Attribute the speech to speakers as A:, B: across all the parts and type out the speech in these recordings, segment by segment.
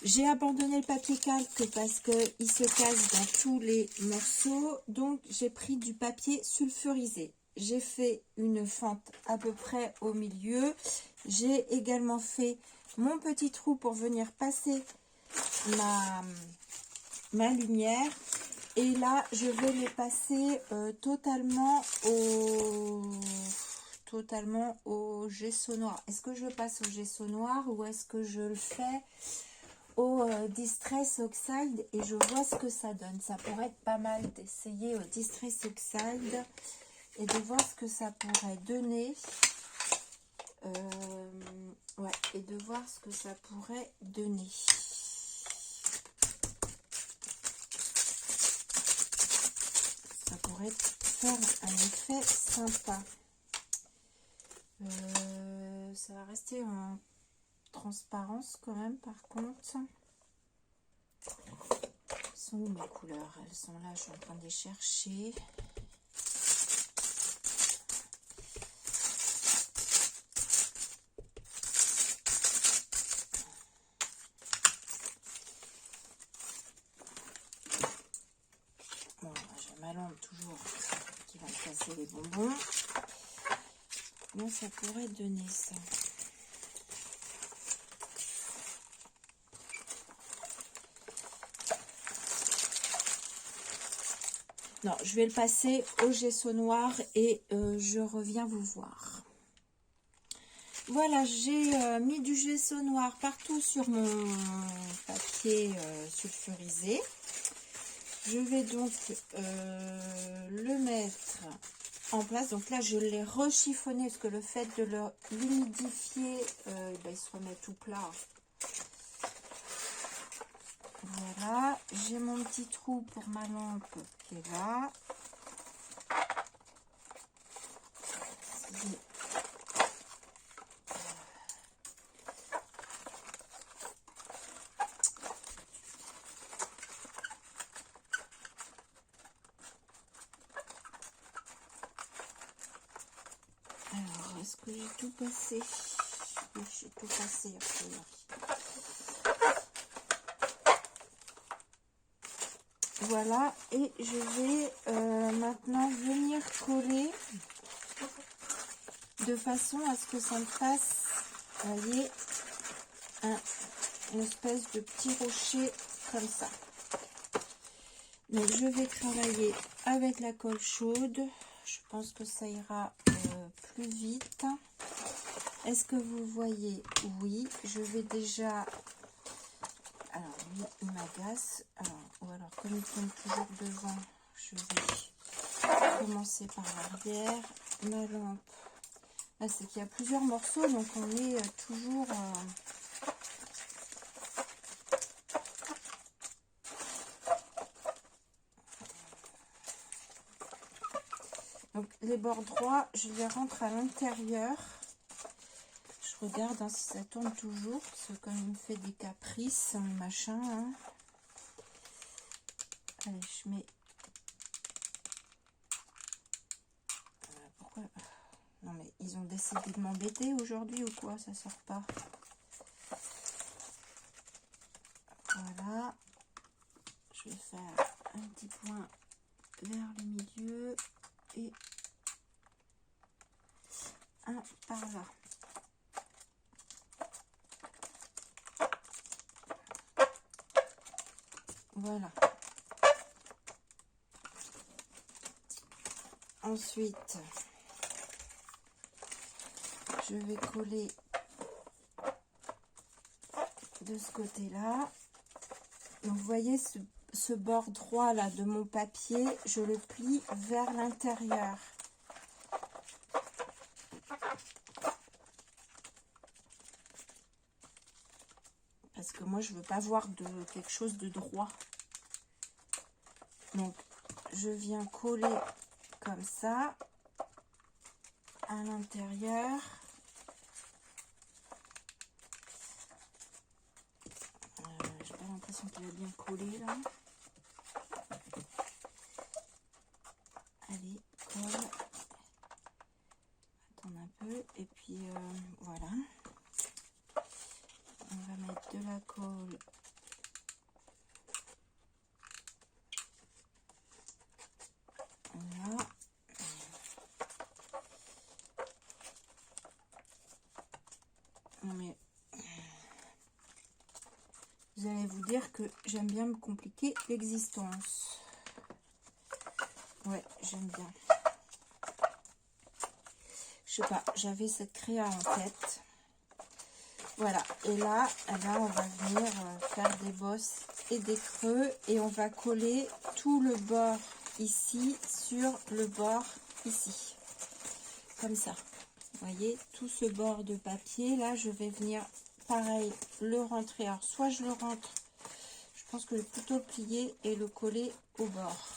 A: J'ai abandonné le papier calque parce qu'il se casse dans tous les morceaux. Donc, j'ai pris du papier sulfurisé. J'ai fait une fente à peu près au milieu. J'ai également fait mon petit trou pour venir passer ma lumière. Et là, je vais les passer totalement au gesso noir. Est-ce que je passe au gesso noir ou est-ce que je le fais au Distress Oxide et je vois ce que ça donne? Ça pourrait être pas mal d'essayer au Distress Oxide et de voir ce que ça pourrait donner. Ouais, et de voir ce que ça pourrait donner. Ça pourrait faire un effet sympa. Ça va rester en transparence quand même, par contre. Sont où mes couleurs? Elles sont là, je suis en train de les chercher. Bon, j'ai ma lampe toujours qui va me casser les bonbons. Bon, ça pourrait donner ça. Non, je vais le passer au gesso noir et je reviens vous voir. Voilà, j'ai mis du gesso noir partout sur mon papier sulfurisé. Je vais donc le mettre en place. Donc là, je l'ai rechiffonné parce que le fait de l'humidifier, il se remet tout plat. Voilà, j'ai mon petit trou pour ma lampe qui est là. Alors, est-ce que j'ai tout passé? Oui, j'ai tout passé a priori. Voilà, et je vais maintenant venir coller de façon à ce que ça me fasse, vous voyez, une espèce de petit rocher comme ça. Donc je vais travailler avec la colle chaude. Je pense que ça ira plus vite. Est-ce que vous voyez? Oui, je vais déjà... Alors lui, il m'agace. Ou alors comme il tombe toujours devant, je vais commencer par l'arrière. Ma lampe. Là, c'est qu'il y a plusieurs morceaux, donc on est toujours... Donc les bords droits, je les rentre à l'intérieur. Je regarde hein, si ça tourne toujours, parce que quand il me fait des caprices, machin. Hein. Allez, je mets... Pourquoi? Non mais ils ont décidé de m'embêter aujourd'hui ou quoi? Ça sort pas. Voilà. Je vais faire un petit point vers le milieu et un par là. Voilà. Ensuite, je vais coller de ce côté-là. Donc, vous voyez ce bord droit là de mon papier, je le plie vers l'intérieur. Parce que moi, je veux pas voir quelque chose de droit. Donc, je viens coller comme ça à l'intérieur. J'ai pas l'impression qu'il a bien collé là. Allez, colle. Attends un peu. Et puis voilà. On va mettre de la colle Vous allez vous dire que j'aime bien me compliquer l'existence. Ouais, j'aime bien. Je sais pas, j'avais cette créa en tête. Voilà, et là, eh ben, on va venir faire des bosses et des creux. Et on va coller tout le bord ici sur le bord ici. Comme ça. Vous voyez, tout ce bord de papier, là, je vais venir, pareil, le rentrer. Alors, soit je le rentre, je pense que je vais plutôt le plier et le coller au bord.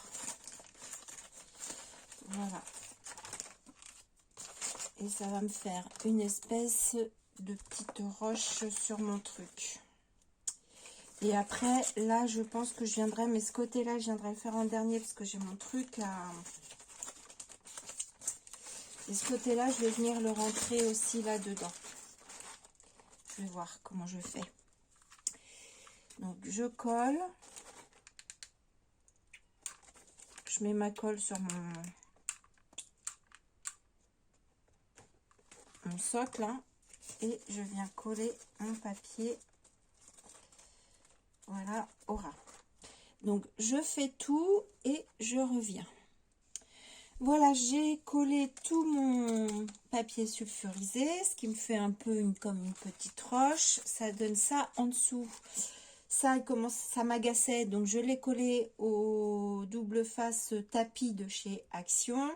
A: Voilà. Et ça va me faire une espèce de petite roche sur mon truc. Et après, là, je pense que je viendrai, mais ce côté-là, je viendrai le faire en dernier parce que j'ai mon truc à... Et ce côté-là, je vais venir le rentrer aussi là-dedans. Je vais voir comment je fais. Donc, je colle. Je mets ma colle sur mon socle, hein, et je viens coller mon papier. Voilà, au ras. Donc, je fais tout et je reviens. Voilà, j'ai collé tout mon papier sulfurisé, ce qui me fait un peu comme une petite roche. Ça donne ça en dessous. Ça m'agaçait, donc je l'ai collé au double face tapis de chez Action.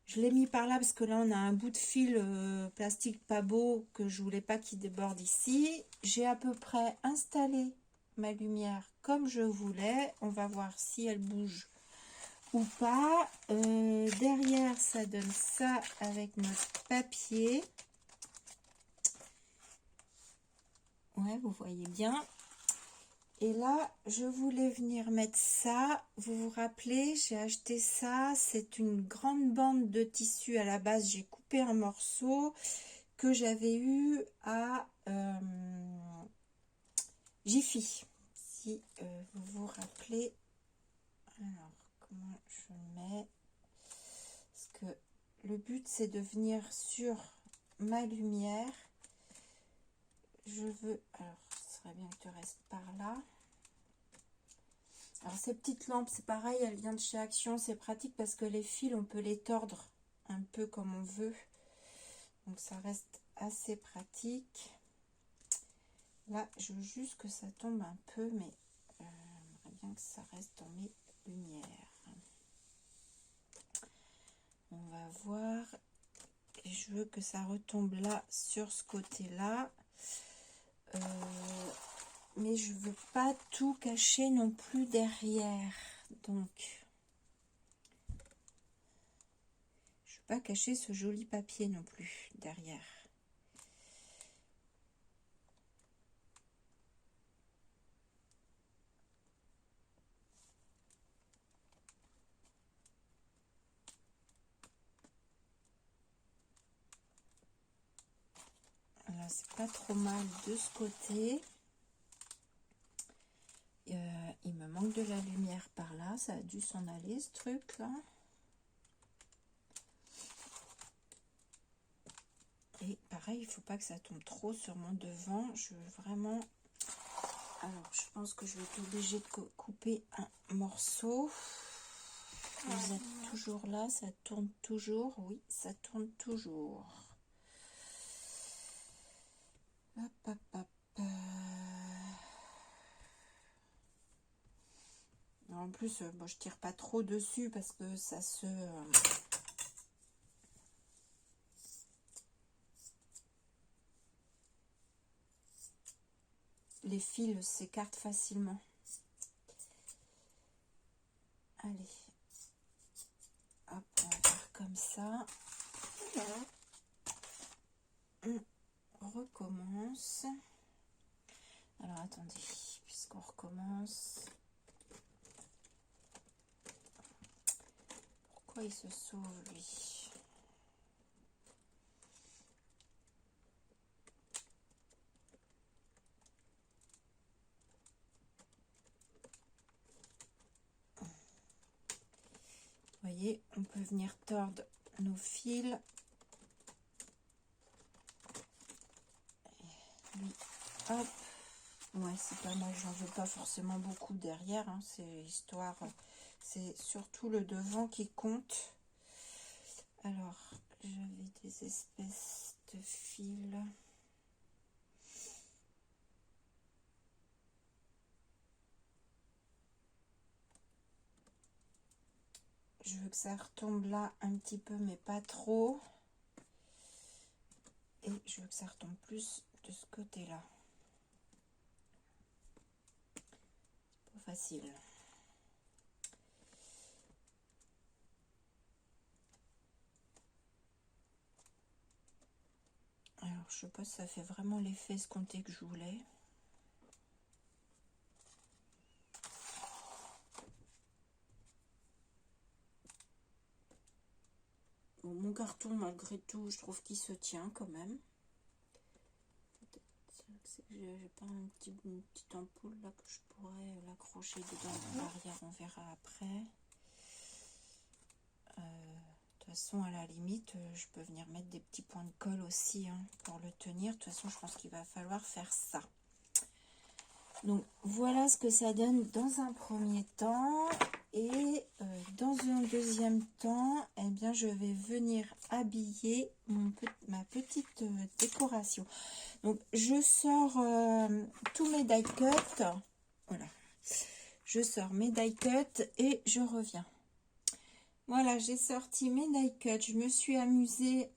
A: Je l'ai mis par là parce que là on a un bout de fil plastique pas beau que je voulais pas qu'il déborde ici. J'ai à peu près installé ma lumière comme je voulais. On va voir si elle bouge ou pas. Derrière ça donne ça avec notre papier. Ouais, vous voyez bien. Et là, je voulais venir mettre ça. Vous vous rappelez, j'ai acheté ça. C'est une grande bande de tissu. À la base, j'ai coupé un morceau que j'avais eu à Jiffy. Si vous vous rappelez. Alors, comment je le mets? Parce que le but, c'est de venir sur ma lumière. Je veux... Alors, ce serait bien que tu restes par là. Alors ces petites lampes, c'est pareil, elles viennent de chez Action, c'est pratique parce que les fils, on peut les tordre un peu comme on veut. Donc ça reste assez pratique. Là, je veux juste que ça tombe un peu, mais j'aimerais bien que ça reste dans mes lumières. On va voir. Et je veux que ça retombe là, sur ce côté-là. Mais je veux pas tout cacher non plus derrière. Donc... pas cacher ce joli papier non plus derrière. Là, c'est pas trop mal de ce côté. Il me manque de la lumière par là. Ça a dû s'en aller ce truc là. Et pareil, il faut pas que ça tombe trop sur mon devant. Je veux vraiment... Alors, je pense que je vais être obligée de couper un morceau. Vous êtes toujours là, ça tourne toujours. Oui, ça tourne toujours. Hop, hop, hop. En plus, bon, je tire pas trop dessus parce que ça se... les fils s'écartent facilement. Allez. Hop, on va faire comme ça. On recommence. Alors, attendez, puisqu'on recommence... Pourquoi il se sauve, lui? Vous voyez, on peut venir tordre nos fils. Lui, hop. Ouais, c'est pas mal. J'en veux pas forcément beaucoup derrière. Hein. C'est histoire. C'est surtout le devant qui compte. Alors, j'avais des espèces de fils. Je veux que ça retombe là un petit peu, mais pas trop. Et je veux que ça retombe plus de ce côté-là. Pas facile. Alors, je sais pas si ça fait vraiment l'effet escompté que je voulais. Bon, mon carton, malgré tout, je trouve qu'il se tient quand même. J'ai pas une petite ampoule là que je pourrais l'accrocher dedans pour l'arrière, on verra après. De toute façon, à la limite, je peux venir mettre des petits points de colle aussi hein, pour le tenir. De toute façon, je pense qu'il va falloir faire ça. Donc, voilà ce que ça donne dans un premier temps. Et dans un deuxième temps, eh bien, je vais venir habiller ma petite décoration. Donc, je sors tous mes die cuts. Voilà. Je sors mes die cuts et je reviens. Voilà, j'ai sorti mes die cuts. Je me suis amusée.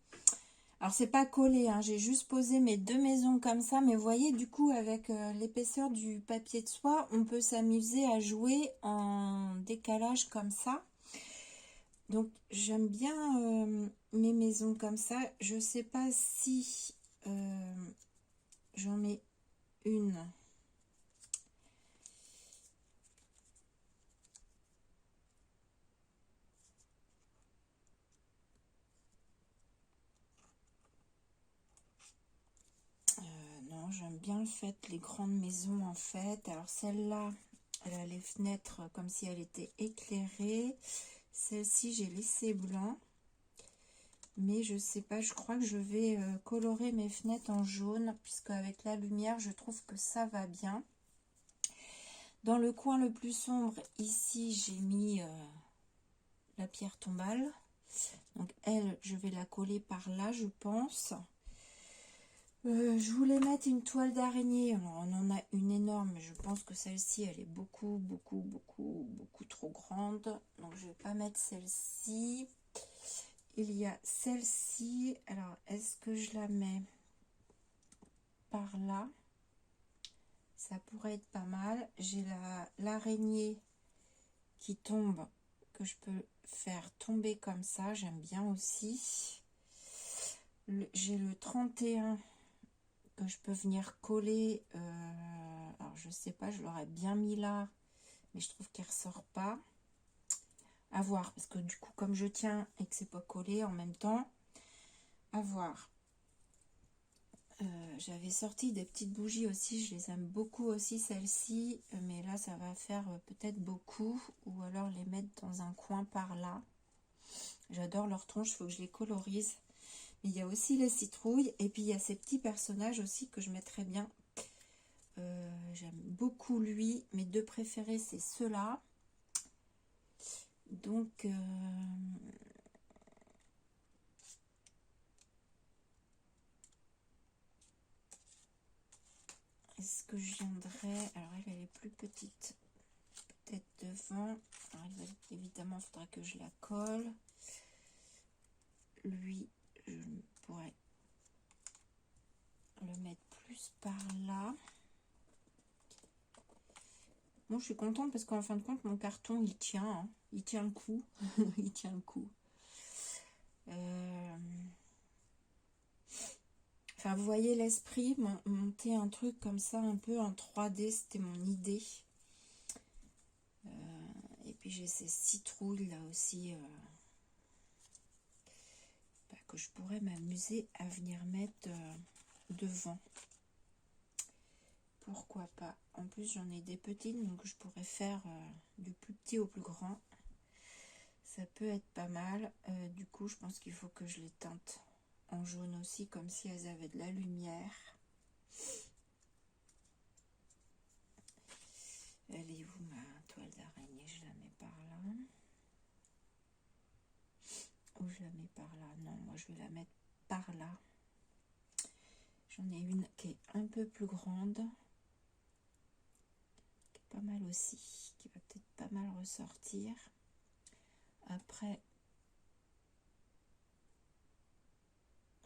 A: Alors, c'est pas collé, hein, j'ai juste posé mes deux maisons comme ça. Mais vous voyez, du coup, avec l'épaisseur du papier de soie, on peut s'amuser à jouer en décalage comme ça. Donc, j'aime bien mes maisons comme ça. Je sais pas si j'en mets une. Non, j'aime bien le fait, les grandes maisons en fait. Alors celle-là, elle a les fenêtres comme si elle était éclairée. Celle-ci, j'ai laissé blanc. Mais je sais pas, je crois que je vais colorer mes fenêtres en jaune. Puisque avec la lumière, je trouve que ça va bien. Dans le coin le plus sombre, ici, j'ai mis la pierre tombale. Donc elle, je vais la coller par là, je pense. Je voulais mettre une toile d'araignée. Alors, on en a une énorme, mais je pense que celle-ci, elle est beaucoup trop grande. Donc, je vais pas mettre celle-ci. Il y a celle-ci. Alors, est-ce que je la mets par là? Ça pourrait être pas mal. J'ai l'araignée qui tombe, que je peux faire tomber comme ça. J'aime bien aussi. J'ai le 31 que je peux venir coller. Alors je sais pas, je l'aurais bien mis là, mais je trouve qu'elle ressort pas. À voir, parce que du coup, comme je tiens et que c'est pas collé en même temps, à voir. J'avais sorti des petites bougies aussi, je les aime beaucoup aussi celles-ci, mais là ça va faire peut-être beaucoup, ou alors les mettre dans un coin par là. J'adore leurs tronches, il faut que je les colorise. Mais il y a aussi les citrouilles, et puis il y a ces petits personnages aussi que je mettrais bien. J'aime beaucoup lui. Mes deux préférés, c'est ceux-là. Donc, est-ce que je viendrai... Alors, elle est plus petite. Peut-être devant. Alors, évidemment, il faudra que je la colle. Lui, je pourrais le mettre plus par là. Bon, je suis contente parce qu'en fin de compte, mon carton, il tient. Hein. Il tient le coup. Il tient le coup. Enfin, vous voyez l'esprit, monter un truc comme ça, un peu en 3D, c'était mon idée. Et puis j'ai ces citrouilles là aussi que je pourrais m'amuser à venir mettre devant. Pourquoi pas. En plus, j'en ai des petites, donc je pourrais faire du plus petit au plus grand. Ça peut être pas mal. Du coup, je pense qu'il faut que je les teinte en jaune aussi, comme si elles avaient de la lumière. met par là. Non, moi je vais la mettre par là. J'en ai une qui est un peu plus grande. Qui est pas mal aussi. Qui va peut-être pas mal ressortir. Après,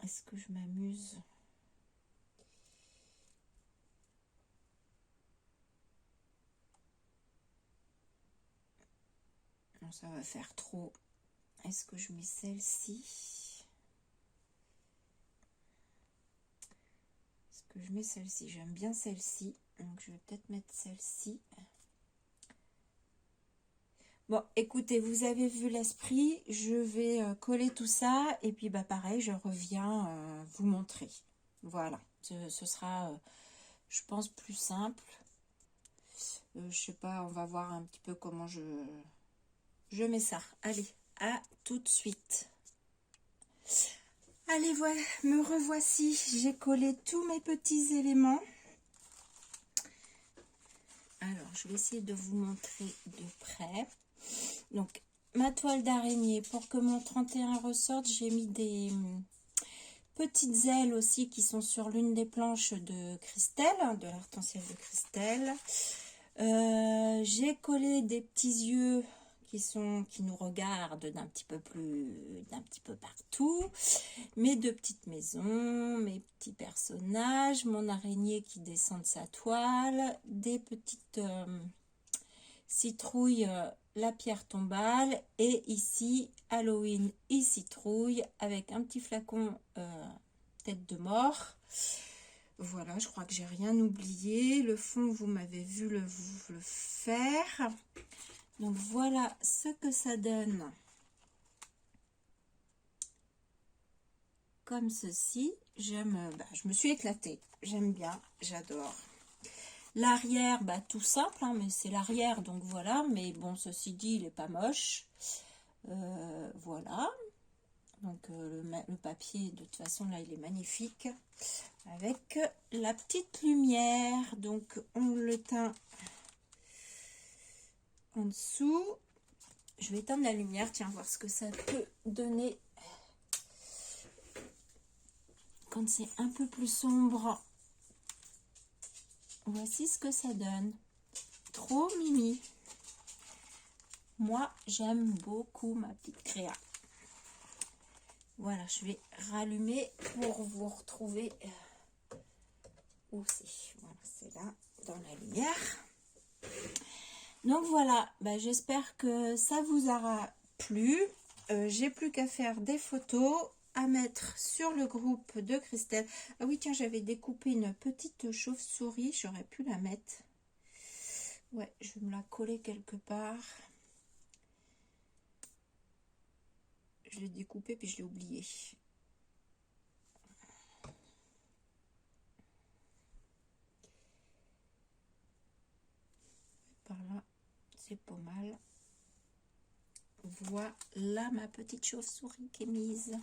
A: est-ce que je m'amuse? Non, ça va faire trop. Est-ce que je mets celle-ci? Est-ce que je mets celle-ci? J'aime bien celle-ci. Donc, je vais peut-être mettre celle-ci. Bon, écoutez, vous avez vu l'esprit. Je vais coller tout ça. Et puis, bah pareil, je reviens vous montrer. Voilà. Ce sera, je pense, plus simple. Je sais pas, on va voir un petit peu comment je mets ça. Allez, à tout de suite. Allez, voilà, me revoici. J'ai collé tous mes petits éléments. Alors, je vais essayer de vous montrer de près. Donc, ma toile d'araignée, pour que mon 31 ressorte, j'ai mis des petites ailes aussi qui sont sur l'une des planches de Christelle, de l'arc-en-ciel de Christelle. J'ai collé des petits yeux qui nous regardent d'un petit peu partout, mes deux petites maisons, mes petits personnages, mon araignée qui descend de sa toile, des petites citrouilles, la pierre tombale, et ici Halloween et citrouille avec un petit flacon tête de mort. Voilà, je crois que j'ai rien oublié. Le fond, vous m'avez vu le faire. Donc voilà ce que ça donne. Comme ceci. Je me suis éclatée. J'aime bien, j'adore. L'arrière, tout simple, hein, mais c'est l'arrière, donc voilà. Mais bon, ceci dit, il n'est pas moche. Voilà. Donc le papier, de toute façon, là, il est magnifique. Avec la petite lumière. Donc on le teint en dessous. Je vais éteindre la lumière, tiens, voir ce que ça peut donner quand c'est un peu plus sombre. Voici ce que ça donne. Trop mimi. Moi, j'aime beaucoup ma petite créa. Voilà, je vais rallumer pour vous retrouver où c'est. Voilà, c'est là, dans la lumière. Donc voilà, j'espère que ça vous aura plu. J'ai plus qu'à faire des photos à mettre sur le groupe de Christelle. Ah oui, tiens, j'avais découpé une petite chauve-souris, j'aurais pu la mettre. Ouais, je vais me la coller quelque part. Je l'ai découpé puis je l'ai oublié. Par là, c'est pas mal. Voilà ma petite chauve-souris qui est mise.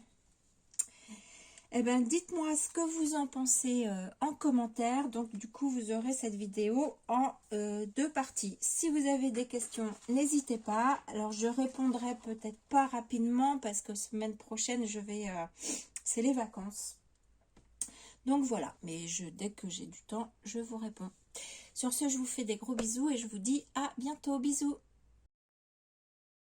A: Eh bien, dites-moi ce que vous en pensez en commentaire. Donc, du coup, vous aurez cette vidéo en deux parties. Si vous avez des questions, n'hésitez pas. Alors, je répondrai peut-être pas rapidement parce que semaine prochaine, c'est les vacances. Donc, voilà. Mais dès que j'ai du temps, je vous réponds. Sur ce, je vous fais des gros bisous et je vous dis à bientôt. Bisous.